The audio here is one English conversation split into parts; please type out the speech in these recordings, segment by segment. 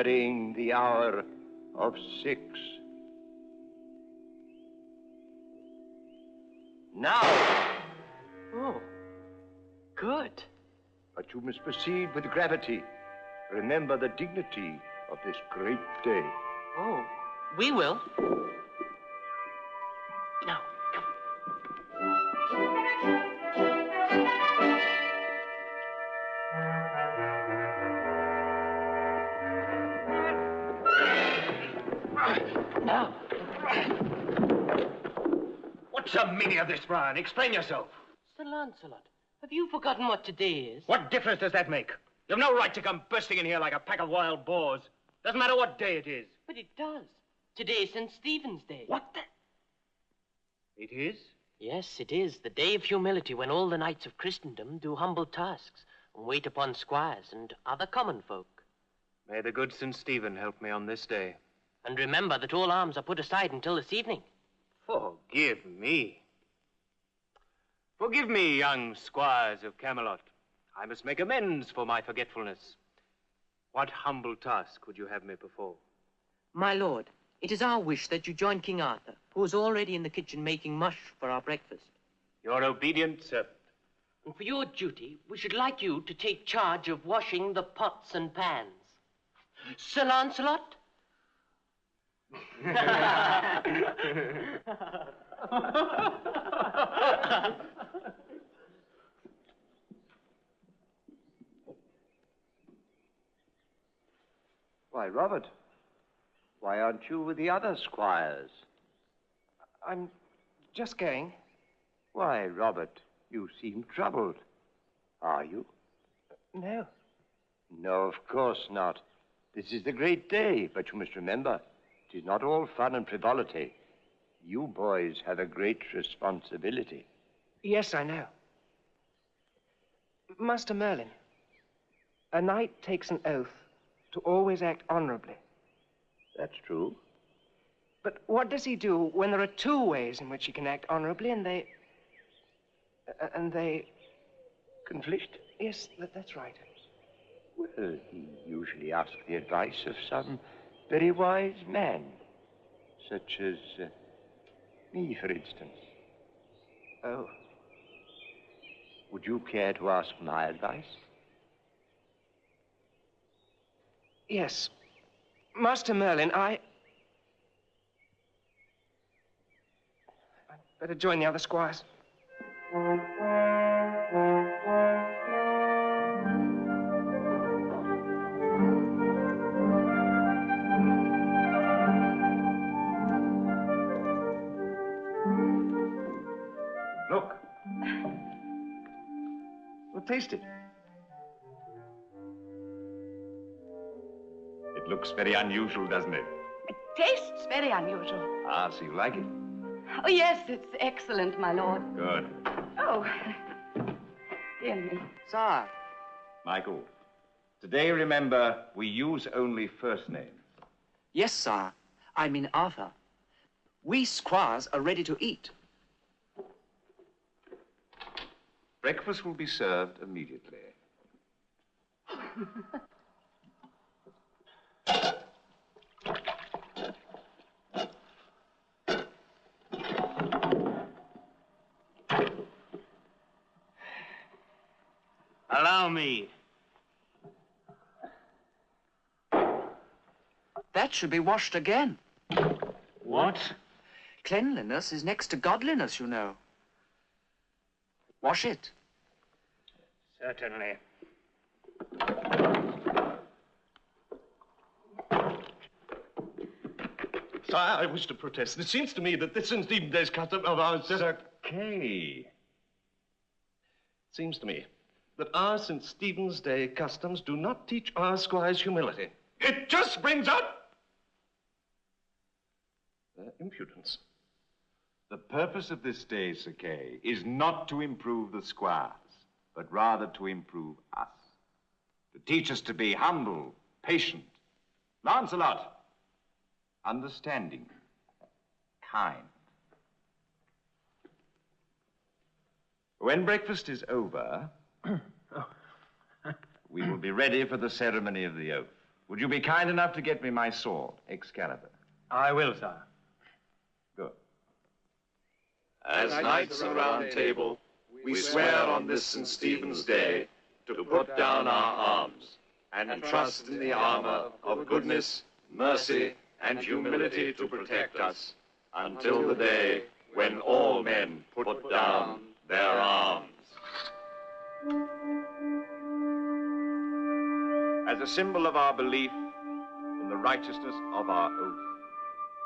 nearing the hour of 6. Now! Oh, good. But you must proceed with gravity. Remember the dignity of this great day. Oh, we will. Now, Now. What's the meaning of this, Brian? Explain yourself. Sir Lancelot, have you forgotten what today is? What difference does that make? You've no right to come bursting in here like a pack of wild boars. Doesn't matter what day it is. But it does. Today's St. Stephen's Day. What the? It is? Yes, it is. The day of humility when all the knights of Christendom do humble tasks and wait upon squires and other common folk. May the good St. Stephen help me on this day. And remember that all arms are put aside until this evening. Forgive me. Forgive me, young squires of Camelot. I must make amends for my forgetfulness. What humble task would you have me perform? My lord, it is our wish that you join King Arthur, who is already in the kitchen making mush for our breakfast. Your obedient servant. And for your duty, we should like you to take charge of washing the pots and pans. Sir Lancelot? Why, Robert, why aren't you with the other squires? I'm just going. Why, Robert, you seem troubled. Are you? No. No, of course not. This is the great day, but you must remember, it is not all fun and frivolity. You boys have a great responsibility. Yes, I know. Master Merlin, a knight takes an oath to always act honorably. That's true. But what does he do when there are 2 ways in which he can act honorably and they... Conflict? Yes, that's right. Well, he usually asks the advice of some very wise man, such as me, for instance. Oh. Would you care to ask my advice? Yes. Master Merlin, I'd better join the other squires. Look. Well, taste it. It looks very unusual, doesn't it? It tastes very unusual. Ah, so you like it? Oh, yes, it's excellent, my lord. Good. Oh, dear me. Sir. Michael, today, remember, we use only first names. Yes, sir. I mean Arthur. We squires are ready to eat. Breakfast will be served immediately. Allow me. That should be washed again. What? Cleanliness is next to godliness, you know. Wash it. Certainly. Sire, I wish to protest. It seems to me that this St. Stephen's Day's custom of ours... Sir Kay. It seems to me that our St. Stephen's Day customs do not teach our squires humility. It just brings out their impudence. The purpose of this day, Sir Kay, is not to improve the squires, but rather to improve us. To teach us to be humble, patient, Lancelot, understanding, kind. When breakfast is over, we will be ready for the ceremony of the oath. Would you be kind enough to get me my sword, Excalibur? I will, sire. Good. As knights of the Round Table, we swear on this St. Stephen's Day to put down our arms and trust in the armor of goodness, mercy, and humility to protect us until the day when all men put down their arms. As a symbol of our belief in the righteousness of our oath,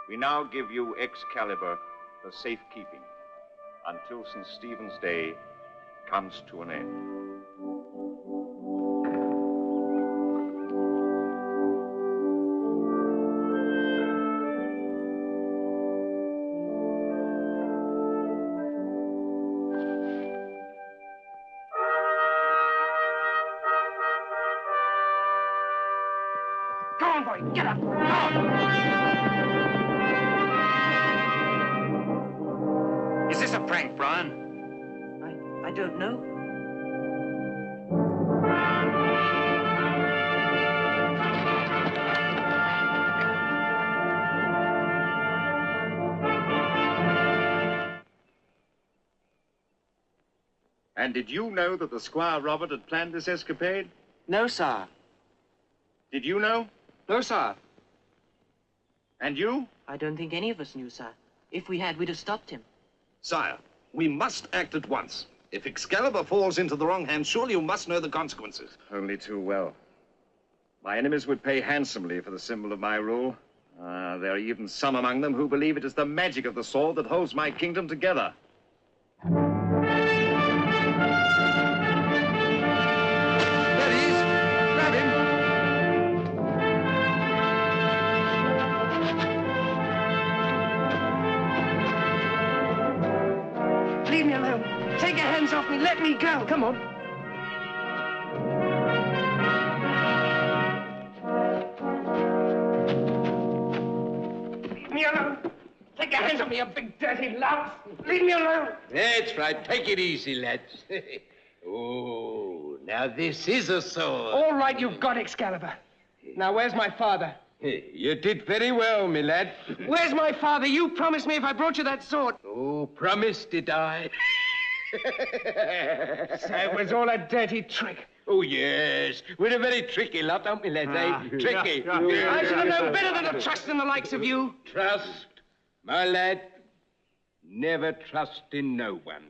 we now give you Excalibur for safekeeping until St. Stephen's Day comes to an end. Go on, boy, get up. Go on. Is this a prank, Brian? I don't know. And did you know that the Squire Robert had planned this escapade? No, sir. Did you know? No, sir. And you? I don't think any of us knew, sir. If we had, we'd have stopped him. Sire, we must act at once. If Excalibur falls into the wrong hands, surely you must know the consequences. Only too well. My enemies would pay handsomely for the symbol of my rule. There are even some among them who believe it is the magic of the sword that holds my kingdom together. There he is. Grab him. Leave me alone. Take your hands off me. Let me go. Come on. Leave me alone. Take your hands off me, you big dirty lout. Leave me alone. That's right. Take it easy, lads. Oh, now this is a sword. All right, you've got Excalibur. Now, where's my father? You did very well, me lad. Where's my father? You promised me if I brought you that sword. Oh, promised, did I? So it was all a dirty trick. Oh, yes. We're a very tricky lot, aren't we, lads, eh? Tricky. I should have known better than to trust in the likes of you. Trust, my lad. Never trust in no one.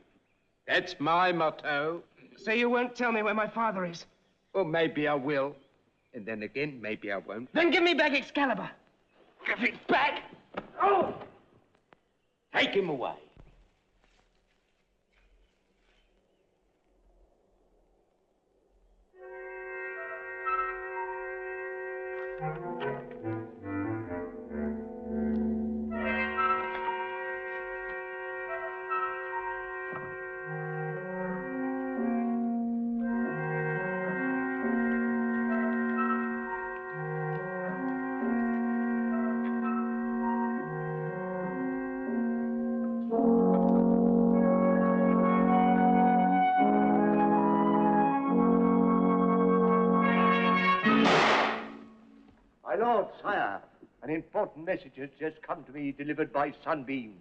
That's my motto. So you won't tell me where my father is? Or maybe I will. And then again, maybe I won't. Then give me back Excalibur. Give it back. Oh! Take him away. My lord, sire, an important message has just come to me, delivered by sunbeams.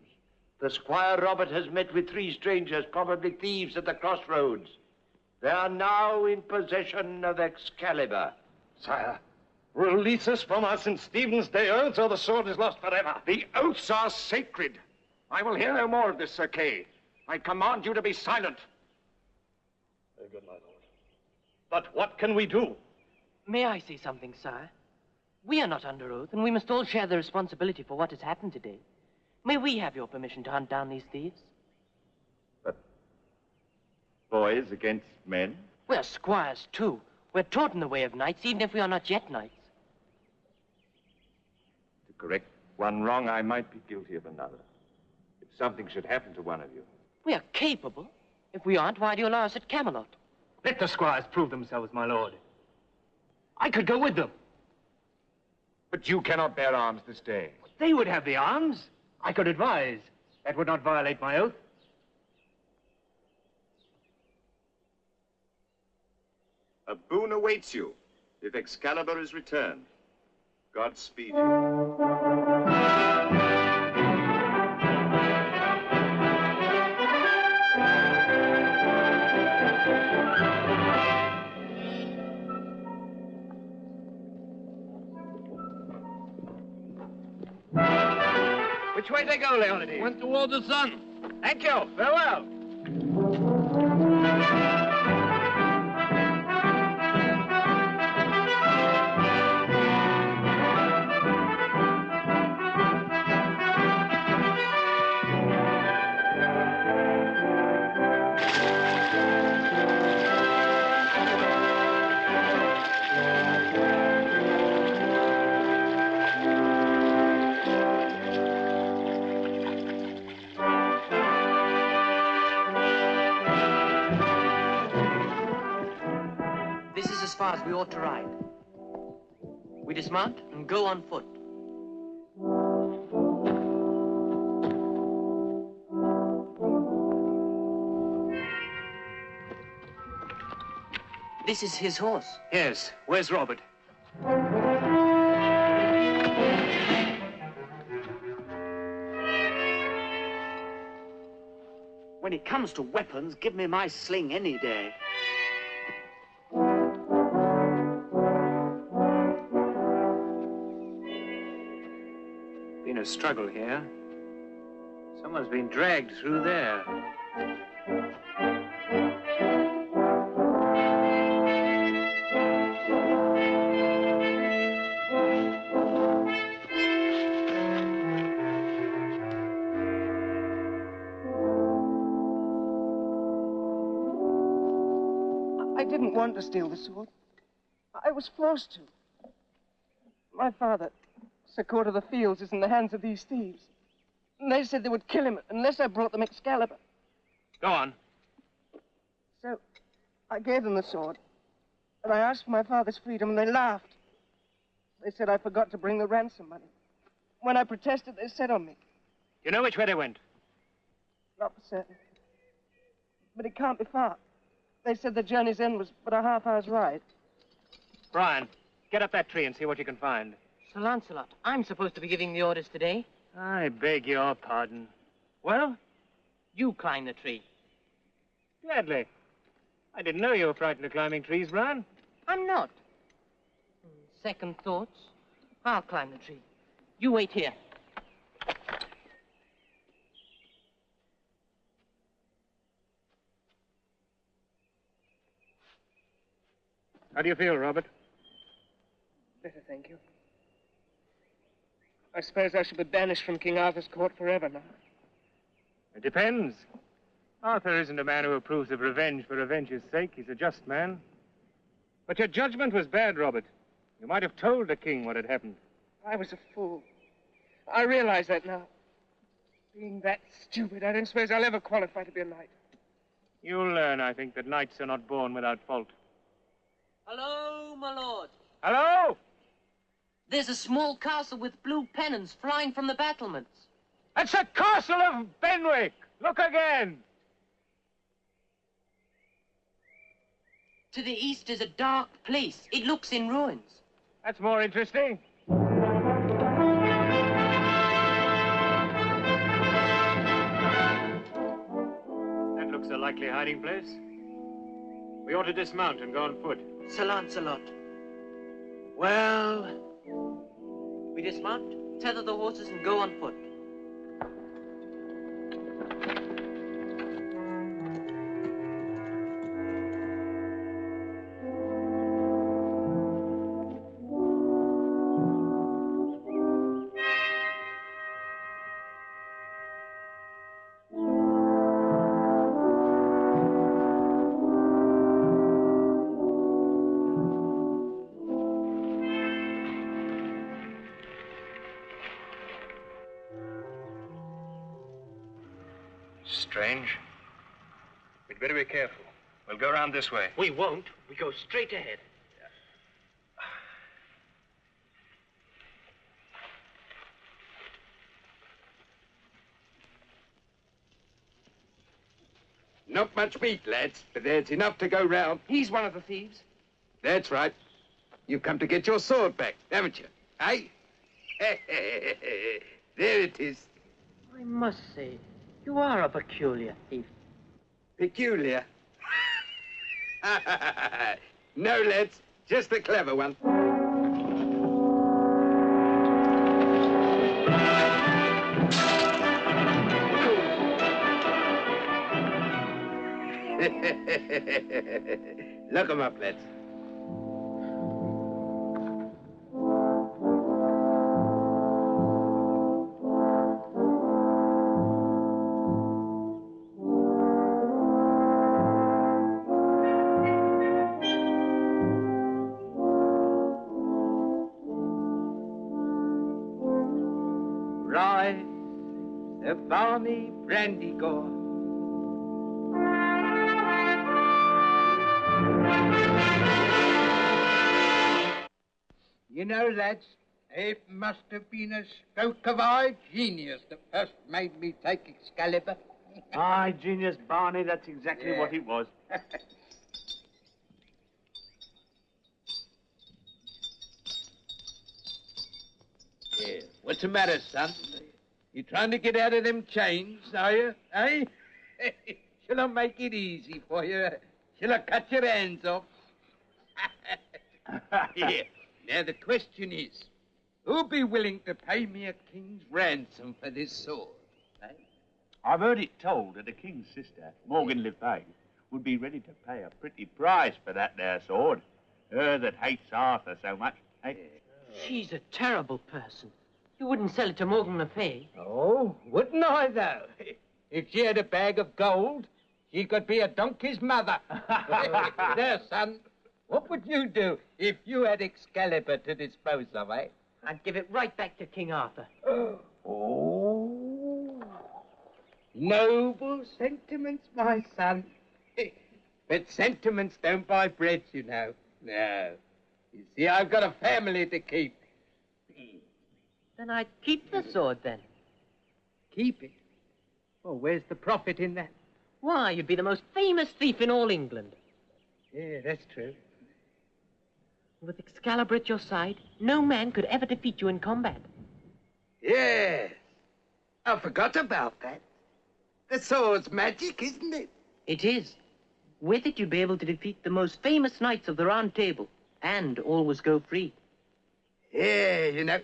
The Squire Robert has met with 3 strangers, probably thieves at the crossroads. They are now in possession of Excalibur. Sire, release us from our St. Stephen's Day oaths, or the sword is lost forever. The oaths are sacred. I will hear no more of this, Sir Kay. I command you to be silent. Very good, my lord. But what can we do? May I say something, sire? We are not under oath, and we must all share the responsibility for what has happened today. May we have your permission to hunt down these thieves? But boys against men? We're squires, too. We're taught in the way of knights, even if we are not yet knights. To correct one wrong, I might be guilty of another. If something should happen to one of you. We are capable. If we aren't, why do you allow us at Camelot? Let the squires prove themselves, my lord. I could go with them. But you cannot bear arms this day. They would have the arms. I could advise. That would not violate my oath. A boon awaits you if Excalibur is returned. Godspeed you. Which way they go, Leonid? Went toward the sun. Thank you. Farewell. As far as we ought to ride. We dismount and go on foot. This is his horse. Yes. Where's Robert? When it comes to weapons, give me my sling any day. Been a struggle here. Someone's been dragged through there. I didn't want to steal the sword. I was forced to. My father, Sir Court of the Fields, is in the hands of these thieves. And they said they would kill him unless I brought them Excalibur. Go on. So I gave them the sword. And I asked for my father's freedom, and they laughed. They said I forgot to bring the ransom money. When I protested, they set on me. You know which way they went? Not for certain. But it can't be far. They said the journey's end was but a half-hour's ride. Brian, get up that tree and see what you can find. Sir Lancelot, I'm supposed to be giving the orders today. I beg your pardon. Well, you climb the tree. Gladly. I didn't know you were frightened of climbing trees, Brian. I'm not. Second thoughts, I'll climb the tree. You wait here. How do you feel, Robert? Better, thank you. I suppose I shall be banished from King Arthur's court forever now. It depends. Arthur isn't a man who approves of revenge for revenge's sake. He's a just man. But your judgment was bad, Robert. You might have told the king what had happened. I was a fool. I realize that now. Being that stupid, I don't suppose I'll ever qualify to be a knight. You'll learn, I think, that knights are not born without fault. Hello, my lord. Hello? There's a small castle with blue pennons flying from the battlements. That's the castle of Benwick. Look again. To the east is a dark place. It looks in ruins. That's more interesting. That looks a likely hiding place. We ought to dismount and go on foot. Sir Lancelot. Well, we dismount, tether the horses, and go on foot. Strange. We'd better be careful. We'll go around this way. We won't. We go straight ahead. Not much meat, lads, but there's enough to go round. He's one of the thieves. That's right. You've come to get your sword back, haven't you? Eh? There it is. I must say, you are a peculiar thief. Peculiar? No, lads, just a clever one. Look 'em up, lads. Rise, the balmy brandy gore. You know, lads, it must have been a stroke of high genius that first made me take Excalibur. Aye, genius, Barney, that's exactly what it was. Yeah. What's the matter, son? You trying to get out of them chains, are you, eh? Shall I make it easy for you? Shall I cut your hands off? Yeah. Now, the question is, who'll be willing to pay me a king's ransom for this sword, eh? I've heard it told that the king's sister, Morgan Le Fay, would be ready to pay a pretty price for that there sword. Her that hates Arthur so much, eh? She's a terrible person. You wouldn't sell it to Morgan Le Fay. Oh, wouldn't I, though? If she had a bag of gold, she could be a donkey's mother. There, son, what would you do if you had Excalibur to dispose of, eh? I'd give it right back to King Arthur. Oh, noble sentiments, my son. But sentiments don't buy bread, you know. No. You see, I've got a family to keep. Then I'd keep the sword, then. Keep it? Well, where's the profit in that? Why, you'd be the most famous thief in all England. Yeah, that's true. With Excalibur at your side, no man could ever defeat you in combat. Yes. I forgot about that. The sword's magic, isn't it? It is. With it, you'd be able to defeat the most famous knights of the Round Table, and always go free. Yeah, you know,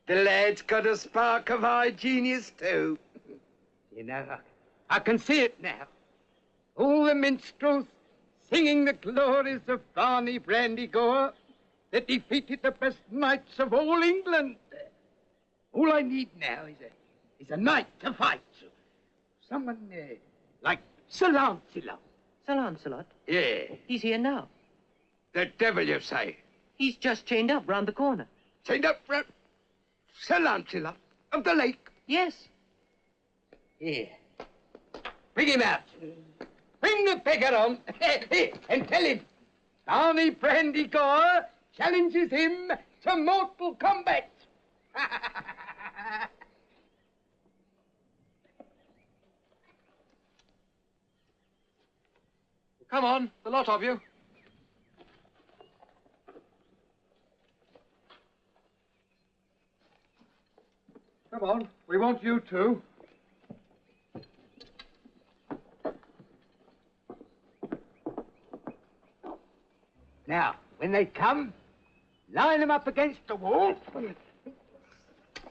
the lad's got a spark of high genius, too. You know, I can see it now. All the minstrels singing the glories of Barney Brandygore that defeated the best knights of all England. All I need now is a knight to fight. Someone like Sir Lancelot. Sir Lancelot? Yeah. He's here now. The devil, you say? He's just chained up round the corner. Chained up round... Sir Lancelot of the lake? Yes. Here. Bring him out. Bring the beggar on. And tell him Barney Brandygore challenges him to mortal combat. Come on, the lot of you. Come on, we want you too. Now, when they come, line them up against the wall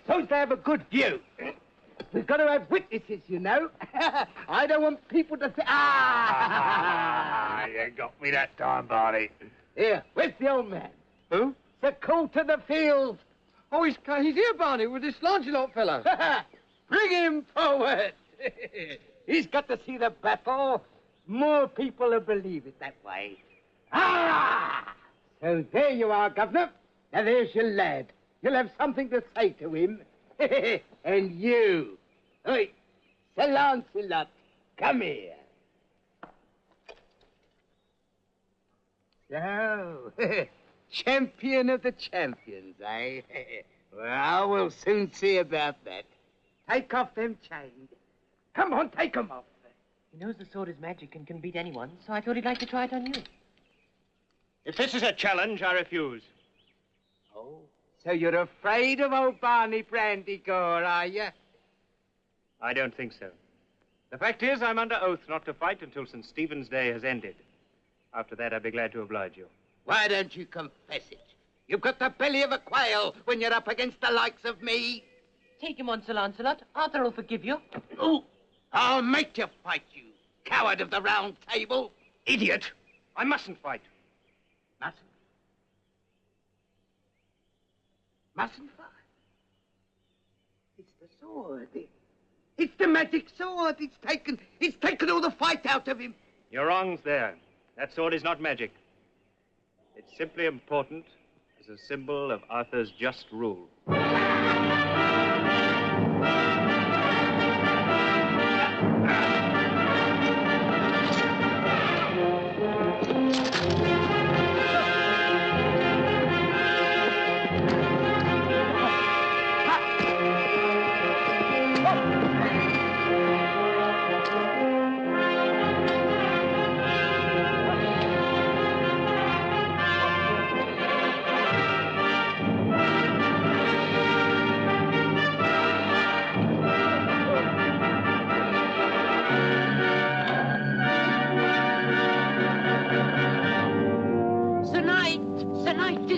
so they have a good view. We've got to have witnesses, you know. I don't want people to say, You got me that time, Barney. Here, where's the old man? Who? The call to the field. Oh, he's here, Barney, with this Lancelot fellow. Bring him forward. He's got to see the battle. More people will believe it that way. So there you are, Governor. Now there's your lad. You'll have something to say to him. And you. Oi, Sir Lancelot, come here. So, champion of the champions, eh? Well, we'll soon see about that. Take off them chains. Come on, take them off. He knows the sword is magic and can beat anyone, so I thought he'd like to try it on you. If this is a challenge, I refuse. Oh, So you're afraid of old Barney Brandygore, are you? I don't think so. The fact is, I'm under oath not to fight until St. Stephen's Day has ended. After that, I'd be glad to oblige you. Why don't you confess it? You've got the belly of a quail when you're up against the likes of me. Take him on, Sir Lancelot. Arthur will forgive you. Oh, I'll make you fight, you coward of the Round Table. Idiot! I mustn't fight. Mustn't? Mustn't fight? It's the sword. It's the magic sword. It's taken all the fight out of him. Your wrong's there. That sword is not magic. It's simply important as a symbol of Arthur's just rule.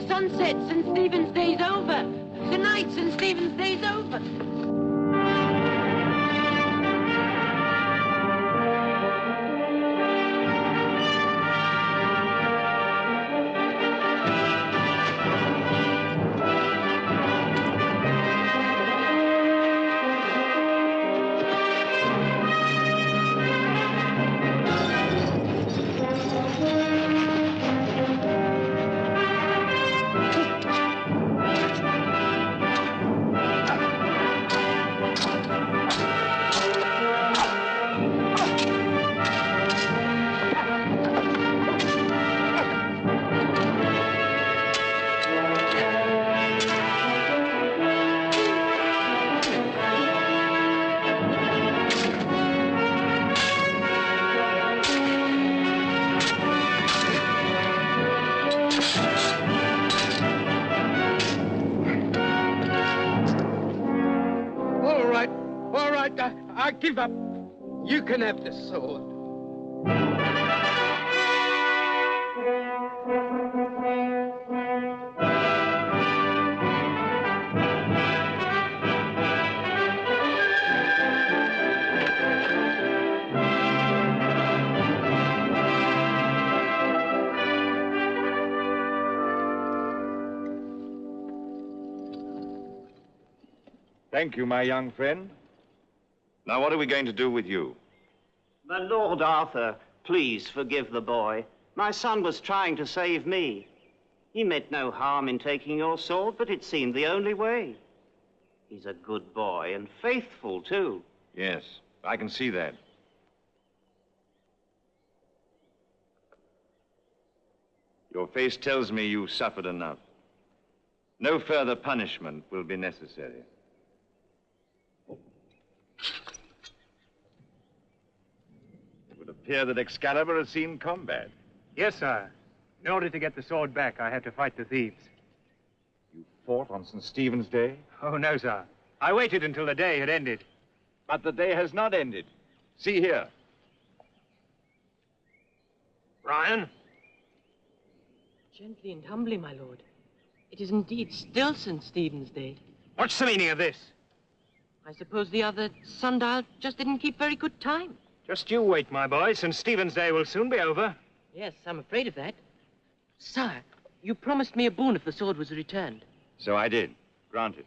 Sunset, St. Stephen's Day's over. Tonight, St. Stephen's Day's over. I give up. You can have the sword. Thank you, my young friend. Now, what are we going to do with you? My Lord Arthur, please forgive the boy. My son was trying to save me. He meant no harm in taking your sword, but it seemed the only way. He's a good boy and faithful, too. Yes, I can see that. Your face tells me you suffered enough. No further punishment will be necessary. It would appear that Excalibur has seen combat. Yes, sir. In order to get the sword back, I had to fight the thieves. You fought on St. Stephen's Day? Oh, no, sir. I waited until the day had ended. But the day has not ended. See here. Brian? Gently and humbly, my lord. It is indeed still St. Stephen's Day. What's the meaning of this? I suppose the other sundial just didn't keep very good time. Just you wait, my boy. St. Stephen's Day will soon be over. Yes, I'm afraid of that. Sire, you promised me a boon if the sword was returned. So I did. Granted.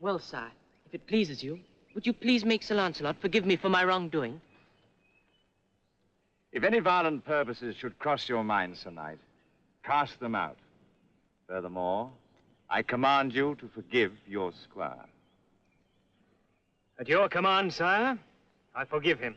Well, sire, if it pleases you, would you please make Sir Lancelot forgive me for my wrongdoing? If any violent purposes should cross your mind, Sir Knight, cast them out. Furthermore, I command you to forgive your squire. At your command, sire, I forgive him.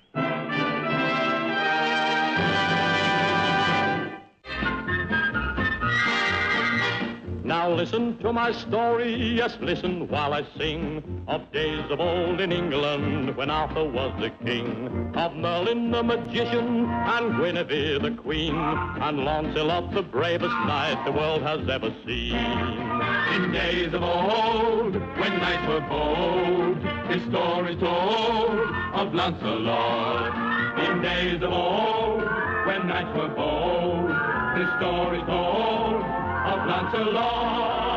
Now listen to my story, yes, listen while I sing of days of old in England when Arthur was the king, of Merlin the magician and Guinevere the queen, and Lancelot the bravest knight the world has ever seen. In days of old, when knights were bold, his story told of Lancelot. In days of old, when knights were bold, his story told of Lancelot.